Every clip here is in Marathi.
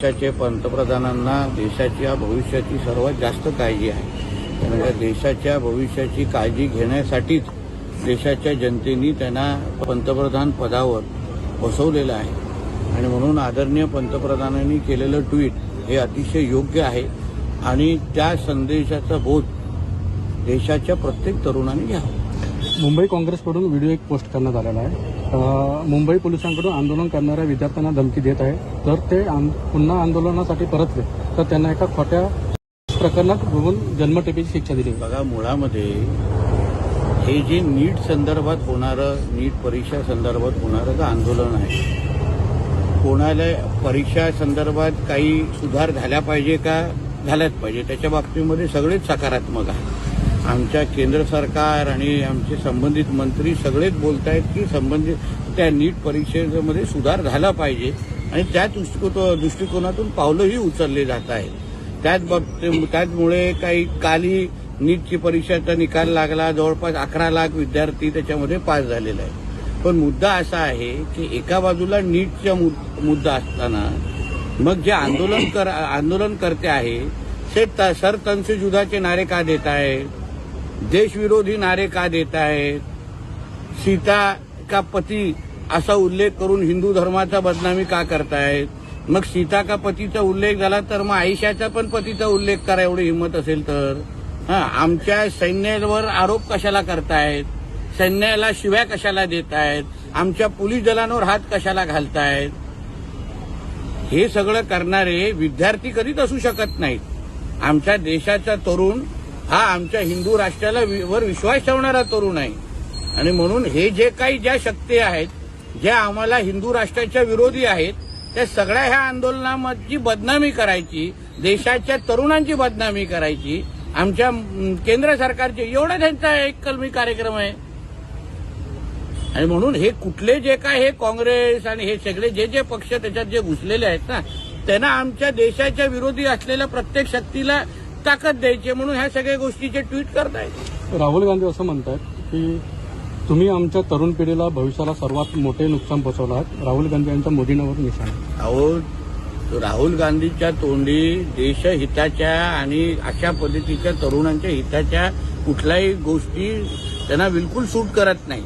देशाचे पंतप्रधानांना देशाच्या भविष्याची सर्वात जास्त काळजी आहे। कारण का देशाच्या भविष्याची काळजी घेण्यासाठीच देशाच्या जनतेने त्यांना पंतप्रधान पदावर बसवलेलं आहे आणि म्हणून आदरणीय पंतप्रधानांनी केलेलं ट्विट हे अतिशय योग्य आहे आणि त्या संदेशाचा बोध देशाच्या प्रत्येक तरुणाने घ्यावा। मुंबई काँग्रेसकडून व्हिडिओ एक पोस्ट करण्यात आलेला आहे। मुंबई पोलिसांकडून आंदोलन करणाऱ्या विद्यार्थ्यांना धमकी देत आहे। जर ते पुन्हा आंदोलनासाठी परतले तर त्यांना एका खोट्या प्रकरणात बघून जन्मठेपेची शिक्षा दिली। बघा, मुळामध्ये हे जे नीट संदर्भात होणारं नीट परीक्षा संदर्भात होणारं आंदोलन आहे, कोणाला परीक्षा संदर्भात काही सुधार झाला पाहिजे का झाल्याच पाहिजे त्याच्या बाबतीमध्ये सगळेच सकारात्मक आहे। आमच्या केंद्र सरकार आणि आमचे संबंधित मंत्री सगळेच बोलत आहेत की संबंधित त्या नीट परीक्षेमध्ये सुधार झाला पाहिजे आणि त्या दृष्टिकोनातून पावलंही उचलले जात आहेत। त्याचमुळे काही काली नीटची परीक्षेचा निकाल लागला, जवळपास 11 लाख विद्यार्थी त्याच्यामध्ये पास झालेला आहे। पण मुद्दा असा आहे की एका बाजूला नीटचा मुद्दा असताना मग जे आंदोलनकर्ते आहे ते सरतनसेजुदाचे नारे का देत आहेत, देशविरोधी नारे का देत आहेत, सीता का पती असा उल्लेख करून हिंदू धर्माचा बदनामी का करतायत। मग सीता का पतीचा उल्लेख झाला तर मग आयशाचा पण पतीचा उल्लेख करा एवढी हिंमत असेल तर। आमच्या सैन्यावर आरोप कशाला करतायत, सैन्याला शिव्या कशाला देत आहेत, आमच्या पोलीस दलांवर हात कशाला घालतायत। हे सगळं करणारे विद्यार्थी कधीच असू शकत नाहीत। आमच्या देशाचा तरुण हा आमच्या हिंदू राष्ट्राला वर विश्वास ठेवणारा तरुण आहे आणि म्हणून हे जे काही ज्या शक्ती आहेत ज्या आम्हाला हिंदू राष्ट्राच्या विरोधी आहेत त्या सगळ्या ह्या आंदोलनाची बदनामी करायची, देशाच्या तरुणांची बदनामी करायची, आमच्या केंद्र सरकारचे एवढा त्यांचा एक कलमी कार्यक्रम आहे। आणि म्हणून हे कुठले जे काय हे काँग्रेस आणि हे सगळे जे पक्ष त्याच्यात जे घुसलेले आहेत ना त्यांना आमच्या देशाच्या विरोधी असलेल्या प्रत्येक शक्तीला ताकद द्यायची म्हणून ह्या सगळ्या गोष्टीचे ट्विट करतायत। राहुल गांधी असं म्हणतात की तुम्ही आमच्या तरुण पिढीला भविष्याला सर्वात मोठे नुकसान पोहोचवलं आहात। राहुल गांधी यांच्या मोदींवर निशाण। अहो, राहुल गांधीच्या तोंडी देशहिताच्या आणि अशा पद्धतीच्या तरुणांच्या हिताच्या कुठल्याही गोष्टी त्यांना बिलकुल सूट करत नाही।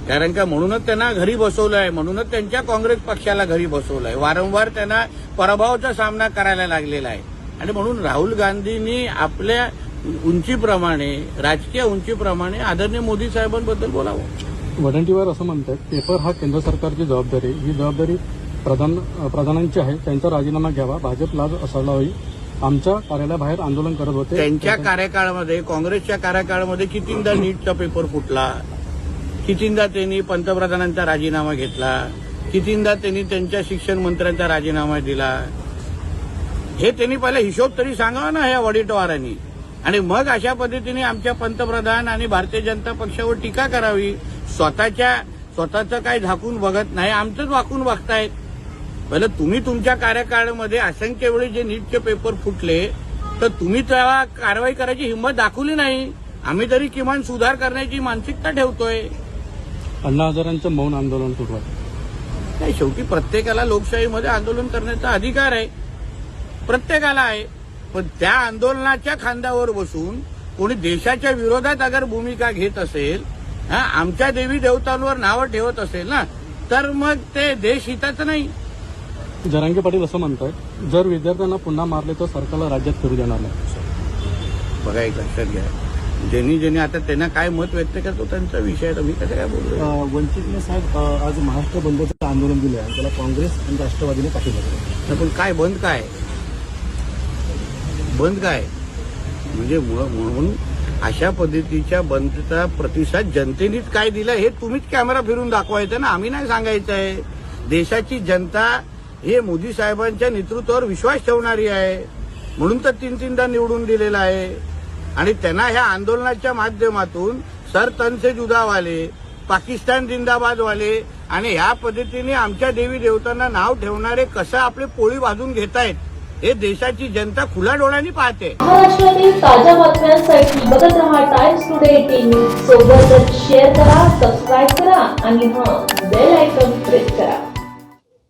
कारण का म्हणूनच त्यांना घरी बसवलं आहे, म्हणूनच त्यांच्या काँग्रेस पक्षाला घरी बसवलं आहे, वारंवार त्यांना पराभवाचा सामना करायला लागलेला आहे। आणि म्हणून राहुल गांधींनी आपल्या उंचीप्रमाणे राजकीय उंचीप्रमाणे आदरणीय मोदी साहेबांबद्दल बोलावं। वडंटीवार असं म्हणतात पेपर हा केंद्र सरकारची जबाबदारी, ही जबाबदारी प्रधानांची आहे, त्यांचा राजीनामा घ्यावा, भाजपला असायला हवी। आमच्या कार्यालयाबाहेर आंदोलन करत होते। त्यांच्या कार्यकाळामध्ये काँग्रेसच्या कार्यकाळामध्ये कितींदा नीटचा पेपर फुटला, कितींदा त्यांनी पंतप्रधानांचा राजीनामा घेतला, कितींदा त्यांनी त्यांच्या शिक्षण मंत्र्यांचा राजीनामा दिला। हे त्यांनी पहिला हिशोब तरी सांगावा ना या वडीटवारांनी आणि मग अशा पद्धतीने आमच्या पंतप्रधान आणि भारतीय जनता पक्षावर टीका करावी। स्वतःचं काय झाकून बघत नाही, आमचंच वाकून बघतायत। पहिलं तुम्ही तुमच्या कार्यकाळामध्ये असंख्य वेळी जे नीटचे पेपर फुटले तर तुम्ही तेव्हा कारवाई करायची हिंमत दाखवली नाही। आम्ही तरी किमान सुधार करण्याची मानसिकता ठेवतोय। अण्णा हजारेंचं मौन आंदोलन सुरू आहे। नाही, शेवटी प्रत्येकाला लोकशाहीमध्ये आंदोलन करण्याचा अधिकार आहे, प्रत्येकाला आहे। पण त्या आंदोलनाच्या खांद्यावर बसून कोणी देशाच्या विरोधात अगर भूमिका घेत असेल, आमच्या देवी देवतांवर नावं ठेवत असेल ना तर मग ते देशहिताचं नाही। जरांगे पाटील असं म्हणतात जर विद्यार्थ्यांना पुन्हा मारले तर सरकारला राज्यात फिरू देणार नाही। बघा, एक लक्षात घ्या, ज्यांनी आता त्यांना काय मत व्यक्त करतो त्यांचा विषय आहे, मी कसं काय बोलतो। वंचितने साहेब आज महाराष्ट्र बंदचं आंदोलन दिलं आणि त्याला काँग्रेस आणि राष्ट्रवादीने पाठिंबा दिला। पण काय बंद काय म्हणजे म्हणून अशा पद्धतीच्या बंदचा प्रतिसाद जनतेनेच काय दिला हे तुम्हीच कॅमेरा फिरून दाखवायचं ना, आम्ही नाही सांगायचं आहे। देशाची जनता हे मोदी साहेबांच्या नेतृत्वावर विश्वास ठेवणारी आहे म्हणून तर 3-3दा निवडून दिलेला आहे आणि त्यांना ह्या आंदोलनाच्या माध्यमातून सरतनसेजुदावाले, पाकिस्तान जिंदाबादवाले आणि ह्या पद्धतीने आमच्या देवी देवतांना नाव ठेवणारे कसं आपले पोळी भाजून घेतायत हे देशाची जनता खुल्या डोळ्यांनी पाहते। महाराष्ट्रातील ताज्या बातम्यांसाठी बघत रहा टाइम्स टुडे टीव्ही। सोबतच शेअर करा, सबस्क्राईब करा आणि बेल आयकॉन प्रेस करा।